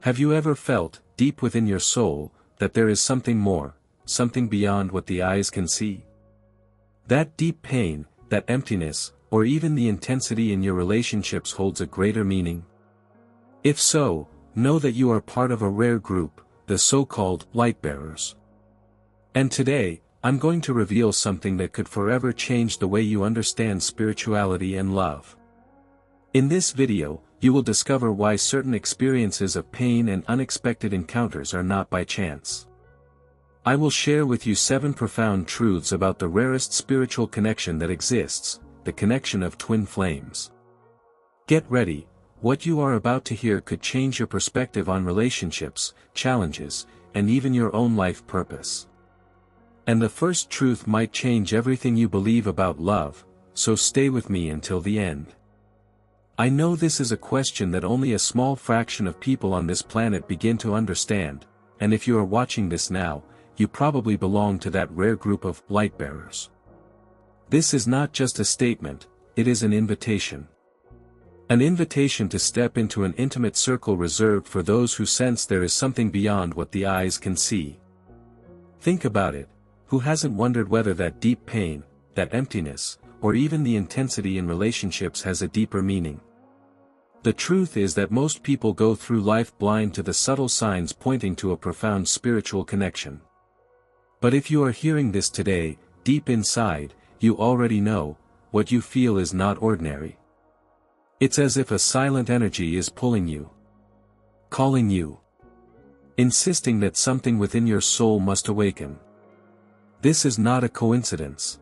Have you ever felt, deep within your soul, that there is something more, something beyond what the eyes can see? That deep pain, that emptiness, or even the intensity in your relationships holds a greater meaning? If so, know that you are part of a rare group, the so-called light-bearers. And today, I'm going to reveal something that could forever change the way you understand spirituality and love. In this video, you will discover why certain experiences of pain and unexpected encounters are not by chance. I will share with you 7 profound truths about the rarest spiritual connection that exists, the connection of twin flames. Get ready, what you are about to hear could change your perspective on relationships, challenges, and even your own life purpose. And the first truth might change everything you believe about love, so stay with me until the end. I know this is a question that only a small fraction of people on this planet begin to understand, and if you are watching this now, you probably belong to that rare group of light-bearers. This is not just a statement, it is an invitation. An invitation to step into an intimate circle reserved for those who sense there is something beyond what the eyes can see. Think about it. Who hasn't wondered whether that deep pain, that emptiness, or even the intensity in relationships has a deeper meaning? The truth is that most people go through life blind to the subtle signs pointing to a profound spiritual connection. But if you are hearing this today, deep inside, you already know, what you feel is not ordinary. It's as if a silent energy is pulling you, calling you, insisting that something within your soul must awaken. This is not a coincidence.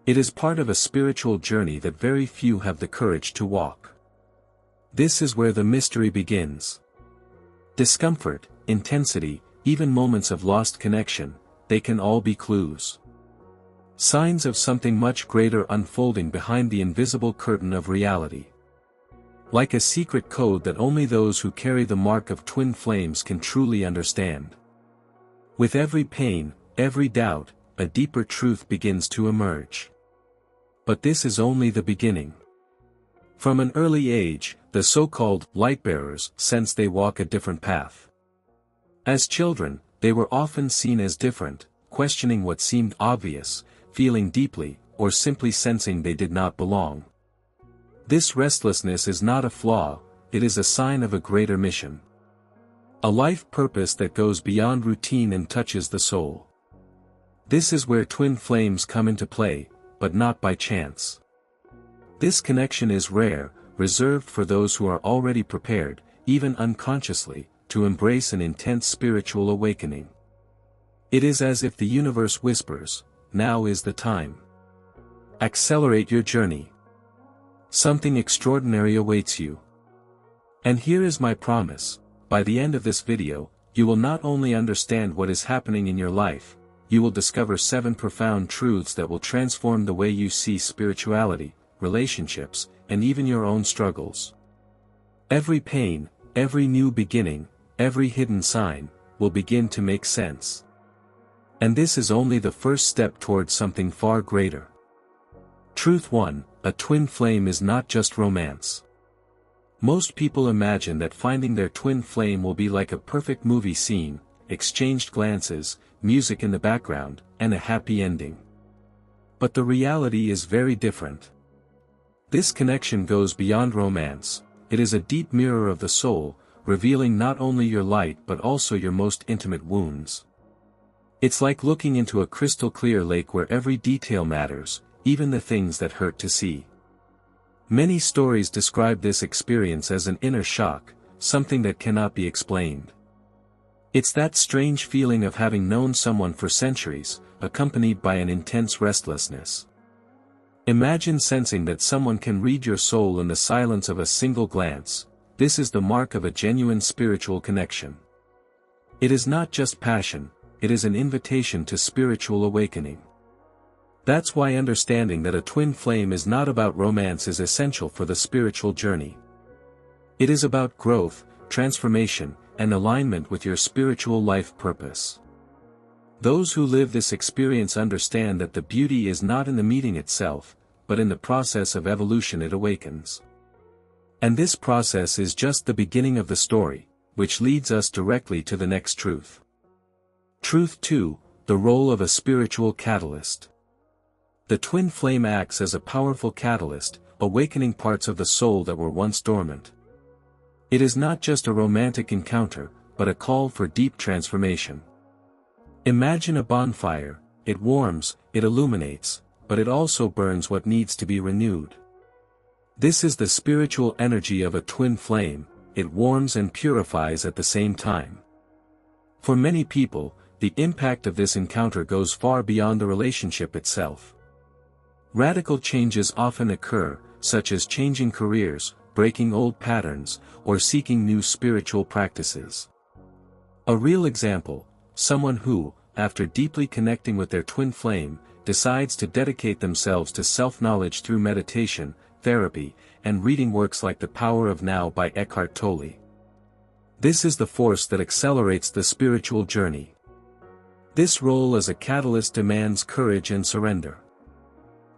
It is part of a spiritual journey that very few have the courage to walk. This is where the mystery begins. Discomfort, intensity, even moments of lost connection, they can all be clues. Signs of something much greater unfolding behind the invisible curtain of reality. Like a secret code that only those who carry the mark of twin flames can truly understand. With every pain, every doubt, a deeper truth begins to emerge. But this is only the beginning. From an early age, the so-called light-bearers sense they walk a different path. As children, they were often seen as different, questioning what seemed obvious, feeling deeply, or simply sensing they did not belong. This restlessness is not a flaw, it is a sign of a greater mission. A life purpose that goes beyond routine and touches the soul. This is where twin flames come into play, but not by chance. This connection is rare, reserved for those who are already prepared, even unconsciously, to embrace an intense spiritual awakening. It is as if the universe whispers, now is the time. Accelerate your journey. Something extraordinary awaits you. And here is my promise, by the end of this video, you will not only understand what is happening in your life, you will discover 7 profound truths that will transform the way you see spirituality, relationships, and even your own struggles. Every pain, every new beginning, every hidden sign, will begin to make sense. And this is only the first step towards something far greater. Truth 1, a twin flame is not just romance. Most people imagine that finding their twin flame will be like a perfect movie scene, exchanged glances, music in the background, and a happy ending. But the reality is very different. This connection goes beyond romance, it is a deep mirror of the soul, revealing not only your light but also your most intimate wounds. It's like looking into a crystal clear lake where every detail matters, even the things that hurt to see. Many stories describe this experience as an inner shock, something that cannot be explained. It's that strange feeling of having known someone for centuries, accompanied by an intense restlessness. Imagine sensing that someone can read your soul in the silence of a single glance. This is the mark of a genuine spiritual connection. It is not just passion, it is an invitation to spiritual awakening. That's why understanding that a twin flame is not about romance is essential for the spiritual journey. It is about growth, transformation, and alignment with your spiritual life purpose. Those who live this experience understand that the beauty is not in the meeting itself, but in the process of evolution it awakens. And this process is just the beginning of the story, which leads us directly to the next truth. Truth 2, the role of a spiritual catalyst. The twin flame acts as a powerful catalyst, awakening parts of the soul that were once dormant. It is not just a romantic encounter, but a call for deep transformation. Imagine a bonfire. It warms, it illuminates, but it also burns what needs to be renewed. This is the spiritual energy of a twin flame. It warms and purifies at the same time. For many people, the impact of this encounter goes far beyond the relationship itself. Radical changes often occur, such as changing careers, breaking old patterns, or seeking new spiritual practices. A real example, someone who, after deeply connecting with their twin flame, decides to dedicate themselves to self-knowledge through meditation, therapy, and reading works like The Power of Now by Eckhart Tolle. This is the force that accelerates the spiritual journey. This role as a catalyst demands courage and surrender.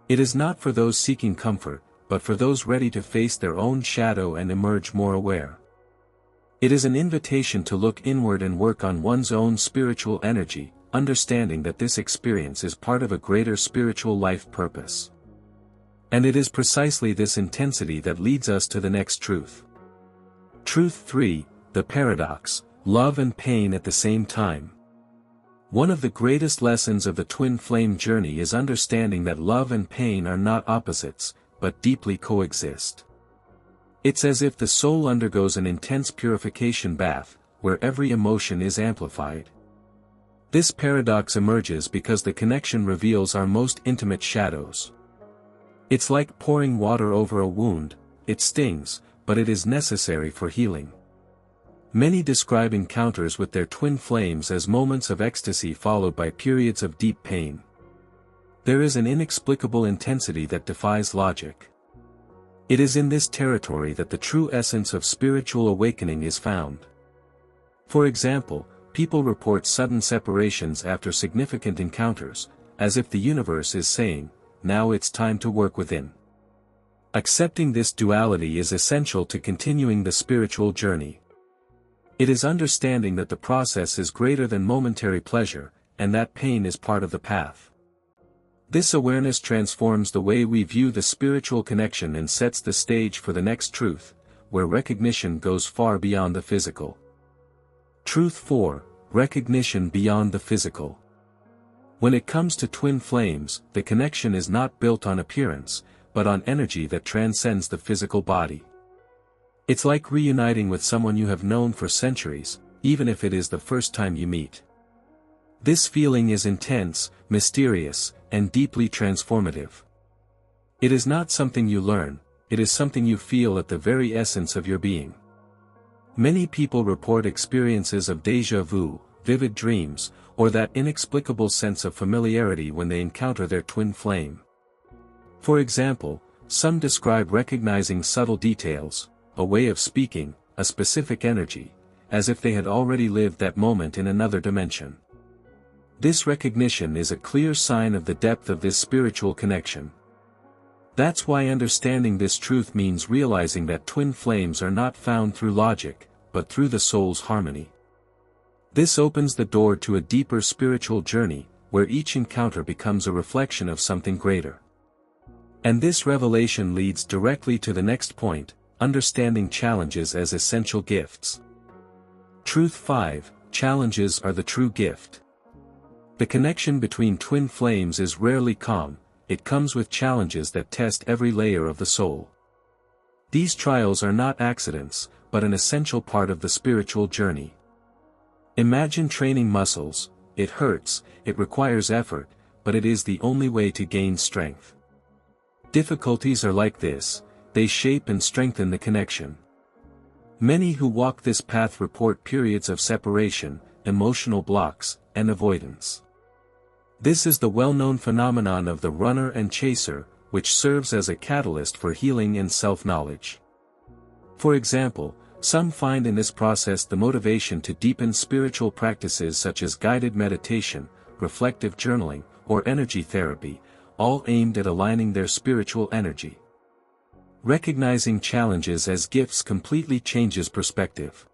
It is not for those seeking comfort, but for those ready to face their own shadow and emerge more aware. It is an invitation to look inward and work on one's own spiritual energy, understanding that this experience is part of a greater spiritual life purpose. And it is precisely this intensity that leads us to the next truth. Truth 3, the paradox, love and pain at the same time. One of the greatest lessons of the twin flame journey is understanding that love and pain are not opposites, but deeply coexist. It's as if the soul undergoes an intense purification bath, where every emotion is amplified. This paradox emerges because the connection reveals our most intimate shadows. It's like pouring water over a wound. It stings, but it is necessary for healing. Many describe encounters with their twin flames as moments of ecstasy followed by periods of deep pain. There is an inexplicable intensity that defies logic. It is in this territory that the true essence of spiritual awakening is found. For example, people report sudden separations after significant encounters, as if the universe is saying, "Now it's time to work within." Accepting this duality is essential to continuing the spiritual journey. It is understanding that the process is greater than momentary pleasure, and that pain is part of the path. This awareness transforms the way we view the spiritual connection and sets the stage for the next truth, where recognition goes far beyond the physical. Truth 4, recognition beyond the physical. When it comes to twin flames, the connection is not built on appearance, but on energy that transcends the physical body. It's like reuniting with someone you have known for centuries, even if it is the first time you meet. This feeling is intense, mysterious, and deeply transformative. It is not something you learn, it is something you feel at the very essence of your being. Many people report experiences of déjà vu, vivid dreams, or that inexplicable sense of familiarity when they encounter their twin flame. For example, some describe recognizing subtle details, a way of speaking, a specific energy, as if they had already lived that moment in another dimension. This recognition is a clear sign of the depth of this spiritual connection. That's why understanding this truth means realizing that twin flames are not found through logic, but through the soul's harmony. This opens the door to a deeper spiritual journey, where each encounter becomes a reflection of something greater. And this revelation leads directly to the next point, understanding challenges as essential gifts. Truth 5, challenges are the true gift. The connection between twin flames is rarely calm, it comes with challenges that test every layer of the soul. These trials are not accidents, but an essential part of the spiritual journey. Imagine training muscles. It hurts, it requires effort, but it is the only way to gain strength. Difficulties are like this, they shape and strengthen the connection. Many who walk this path report periods of separation, emotional blocks, and avoidance. This is the well-known phenomenon of the runner and chaser, which serves as a catalyst for healing and self-knowledge. For example, some find in this process the motivation to deepen spiritual practices such as guided meditation, reflective journaling, or energy therapy, all aimed at aligning their spiritual energy. Recognizing challenges as gifts completely changes perspective.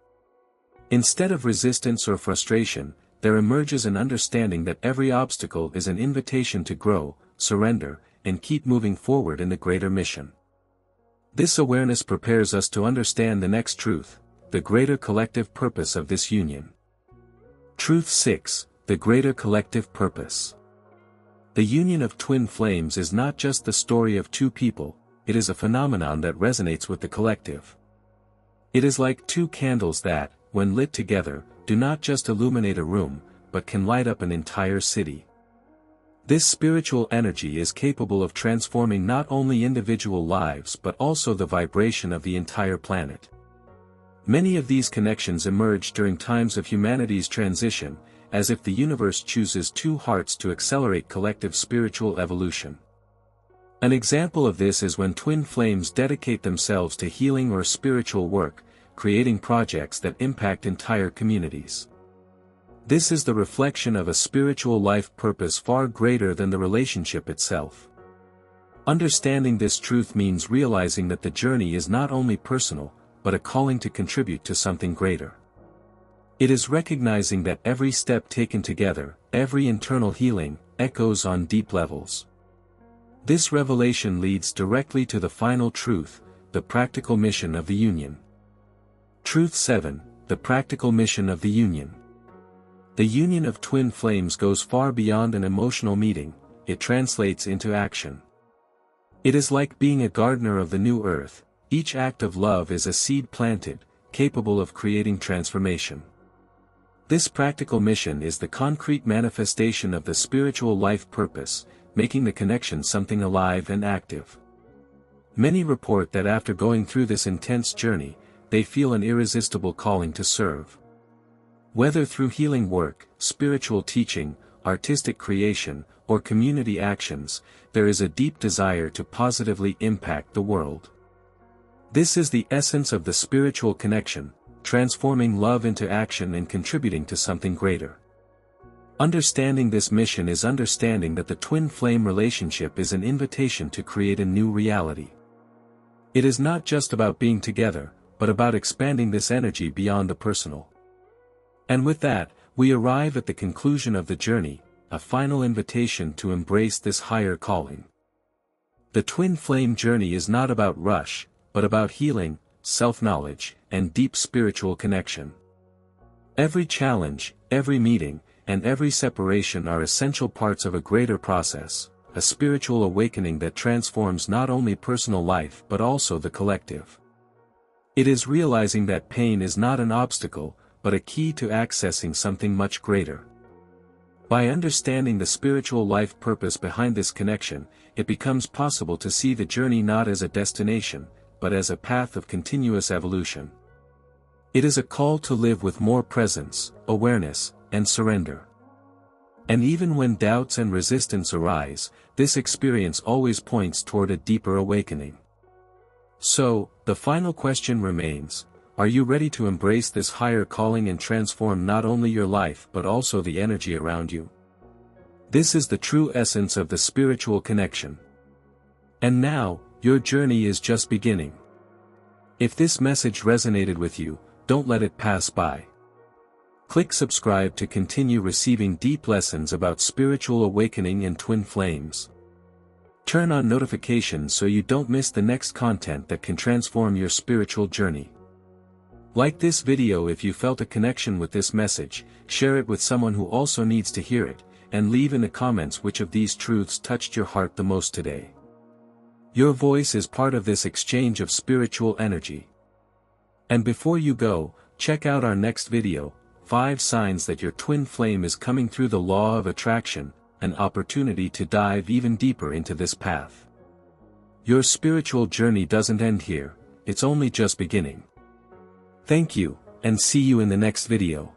Instead of resistance or frustration, there emerges an understanding that every obstacle is an invitation to grow, surrender, and keep moving forward in the greater mission. This awareness prepares us to understand the next truth, the greater collective purpose of this union. Truth 6, the greater collective purpose. The union of twin flames is not just the story of two people, it is a phenomenon that resonates with the collective. It is like two candles that, when lit together, do not just illuminate a room, but can light up an entire city. This spiritual energy is capable of transforming not only individual lives but also the vibration of the entire planet. Many of these connections emerge during times of humanity's transition, as if the universe chooses two hearts to accelerate collective spiritual evolution. An example of this is when twin flames dedicate themselves to healing or spiritual work, creating projects that impact entire communities. This is the reflection of a spiritual life purpose far greater than the relationship itself. Understanding this truth means realizing that the journey is not only personal, but a calling to contribute to something greater. It is recognizing that every step taken together, every internal healing, echoes on deep levels. This revelation leads directly to the final truth, the practical mission of the union. Truth 7, the practical mission of the union. The union of twin flames goes far beyond an emotional meeting, it translates into action. It is like being a gardener of the new earth, each act of love is a seed planted, capable of creating transformation. This practical mission is the concrete manifestation of the spiritual life purpose, making the connection something alive and active. Many report that after going through this intense journey, they feel an irresistible calling to serve. Whether through healing work, spiritual teaching, artistic creation, or community actions, there is a deep desire to positively impact the world. This is the essence of the spiritual connection, transforming love into action and contributing to something greater. Understanding this mission is understanding that the twin flame relationship is an invitation to create a new reality. It is not just about being together, but about expanding this energy beyond the personal. And with that, we arrive at the conclusion of the journey, a final invitation to embrace this higher calling. The twin flame journey is not about rush, but about healing, self-knowledge, and deep spiritual connection. Every challenge, every meeting, and every separation are essential parts of a greater process, a spiritual awakening that transforms not only personal life but also the collective. It is realizing that pain is not an obstacle, but a key to accessing something much greater. By understanding the spiritual life purpose behind this connection, it becomes possible to see the journey not as a destination, but as a path of continuous evolution. It is a call to live with more presence, awareness, and surrender. And even when doubts and resistance arise, this experience always points toward a deeper awakening. So, the final question remains, are you ready to embrace this higher calling and transform not only your life but also the energy around you? This is the true essence of the spiritual connection. And now, your journey is just beginning. If this message resonated with you, don't let it pass by. Click subscribe to continue receiving deep lessons about spiritual awakening and twin flames. Turn on notifications so you don't miss the next content that can transform your spiritual journey. Like this video if you felt a connection with this message, share it with someone who also needs to hear it, and leave in the comments which of these truths touched your heart the most today. Your voice is part of this exchange of spiritual energy. And before you go, check out our next video, 5 signs that your twin flame is coming through the law of attraction, an opportunity to dive even deeper into this path. Your spiritual journey doesn't end here, it's only just beginning. Thank you, and see you in the next video.